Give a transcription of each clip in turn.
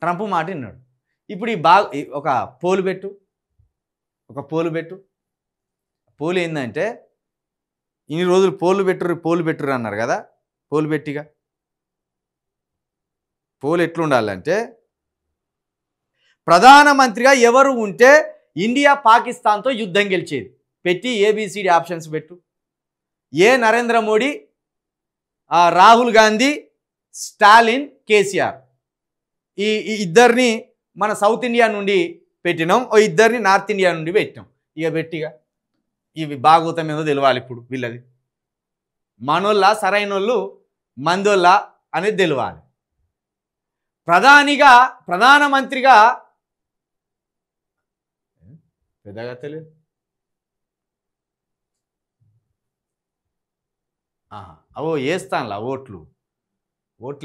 Trump మాట విన్నాడు. ఇప్పుడు ఒక పోలు పెట్టు. పోలు ఏంటంటే ఇన్ని రోజులు పోలు పెట్టుర్రు అన్నారు కదా, పోలు పెట్టిగా పోలు ఎట్లుండాలంటే ప్రధానమంత్రిగా ఎవరు ఉంటే ఇండియా పాకిస్తాన్తో యుద్ధం గెలిచేది పెట్టి ఏబిసిడి ఆప్షన్స్ పెట్టు. ఏ నరేంద్ర మోడీ, రాహుల్ గాంధీ, స్టాలిన్, కేసీఆర్ ఈ ఇద్దరిని మన సౌత్ ఇండియా నుండి పెట్టినాం, ఇద్దరిని నార్త్ ఇండియా నుండి పెట్టినాం. ఇక పెట్టిగా ఇవి భాగవతం ఏదో తెలియాలి ఇప్పుడు వీళ్ళది. మనోళ్ళ సరైనోళ్ళు మందోళ్ళ అనేది తెలియాలి. ప్రధానమంత్రిగా పెద్దగా తెలియదు. వేస్తానులా ఓట్లు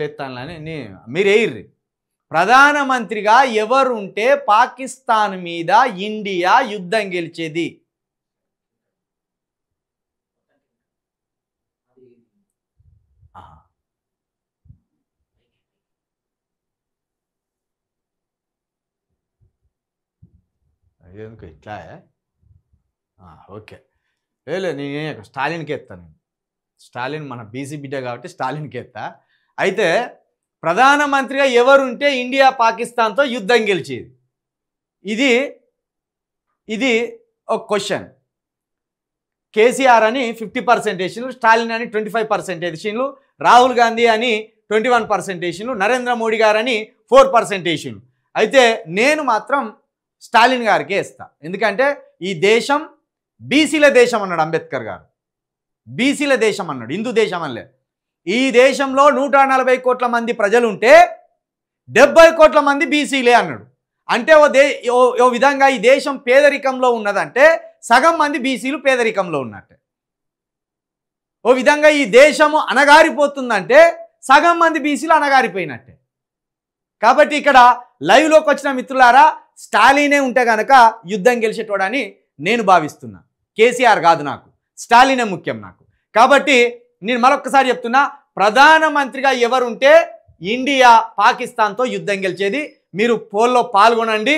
వేస్తానులా అని మీరు వేయర్రి. ప్రధానమంత్రిగా ఎవరుంటే పాకిస్తాన్ మీద ఇండియా యుద్ధం గెలిచేది? ఎందుకు ఇట్లా? ఓకే, లేదు నేను స్టాలిన్కి ఎత్తాను. స్టాలిన్ మన బీసీ బిడ్డ కాబట్టి స్టాలిన్కి ఎత్తా. అయితే ప్రధానమంత్రిగా ఎవరుంటే ఇండియా పాకిస్తాన్తో యుద్ధం గెలిచేది? ఇది ఒక క్వశ్చన్. కేసీఆర్ అని 50% వేసిండ్రు, స్టాలిన్ అని 25% వేసిండ్రు, రాహుల్ గాంధీ అని 21% వేసిండ్రు, నరేంద్ర మోడీ గారు అని 4% వేసిండ్రు. అయితే నేను మాత్రం స్టాలిన్ గారికి వేస్తా. ఎందుకంటే ఈ దేశం బీసీల దేశం అన్నాడు అంబేద్కర్ గారు. బీసీల దేశం అన్నాడు, హిందూ దేశం అనలే. ఈ దేశంలో 140 కోట్ల మంది ప్రజలు ఉంటే 70 కోట్ల మంది బీసీలే అన్నాడు. అంటే ఓ విధంగా ఈ దేశం పేదరికంలో ఉన్నదంటే సగం మంది బీసీలు పేదరికంలో ఉన్నట్టే. ఓ విధంగా ఈ దేశము అణగారిపోతుందంటే సగం మంది బీసీలు అణగారిపోయినట్టే. కాబట్టి ఇక్కడ లైవ్లోకి వచ్చిన మిత్రులారా, స్టాలినే ఉంటే కనుక యుద్ధం గెలిచేటోడని నేను భావిస్తున్నా. కేసీఆర్ కాదు, నాకు స్టాలినే ముఖ్యం నాకు. కాబట్టి నేను మరొకసారి చెప్తున్నా, ప్రధానమంత్రిగా ఎవరుంటే ఇండియా పాకిస్తాన్తో యుద్ధం గెలిచేది? మీరు పోల్లో పాల్గొనండి.